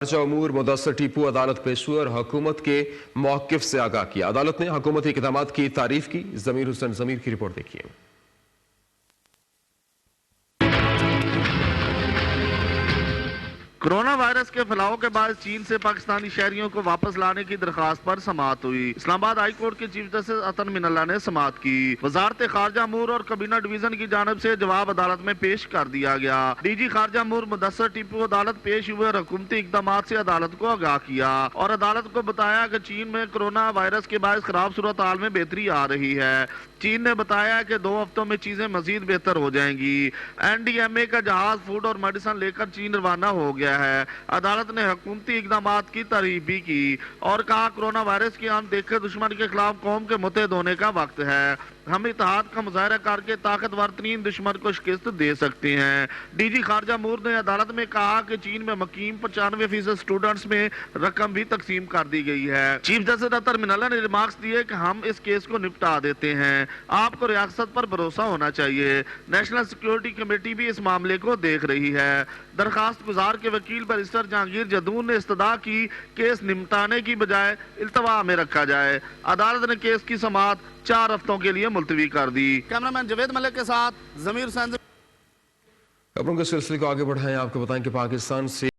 उमूर मुदस्सर टीपू अदालत पेश हुए और हुकूमत के मौक़िफ़ से आगाह किया। अदालत ने हुकूमती इक़दामात की तारीफ की। ज़मीर हुसैन ज़मीर की रिपोर्ट देखिए। कोरोना वायरस के फैलाव के बाद चीन से पाकिस्तानी शहरियों को वापस लाने की दरखास्त पर समाअत हुई। इस्लामाबाद हाई कोर्ट के चीफ जस्टिस अतन मिनल्ला ने समाअत की। वजारत खारजा अमूर और कबीना डिवीजन की जानब से जवाब अदालत में पेश कर दिया गया। डीजी खारजा अमूर मुदस्सर टीपू अदालत पेश हुए और हुकूमती इक़दामात से अदालत को आगाह किया और अदालत को बताया कि चीन में कोरोना वायरस के बाद खराब सूरत हाल में बेहतरी आ रही है। चीन ने बताया कि 2 हफ्तों में चीजें मजीद बेहतर हो जाएंगी। NDMA का जहाज फूड और मेडिसिन लेकर चीन रवाना हो गया है। अदालत ने हुकूमती इक़दामात की तारीफ भी की और कहा कोरोना वायरस की अनदेखे दुश्मन के खिलाफ कौम के मुतहद होने का वक्त है। हम इत्तेहाद का मुजाहरा करके ताकतवर तरीन दुश्मन को शिकस्त दे सकते हैं। डीजी खारजा अमूर ने अदालत में कहा कि चीन में मकीम 95% स्टूडेंट्स में रकम भी तकसीम कर दी गई है। चीफ जस्टिस अतन मिनल्ला ने रिमार्क्स दिए कि हम इस केस को निपटा देते हैं। आपको रियासत पर भरोसा होना चाहिए। नेशनल सिक्योरिटी कमेटी भी इस मामले को देख रही है। दरखास्त गुजार के वकील बैरिस्टर जहांगीर जदून ने इस्तदा की केस निपटाने की बजाय इल्तवा में रखा जाए। अदालत ने केस की समाअत 4 हफ्तों के लिए मुलतवी कर दी। कैमरामैन जवेद मलिक के साथ ज़मीर हुसैन। खबरों के सिलसिले को आगे बढ़ाएं। आपको बताएं कि पाकिस्तान से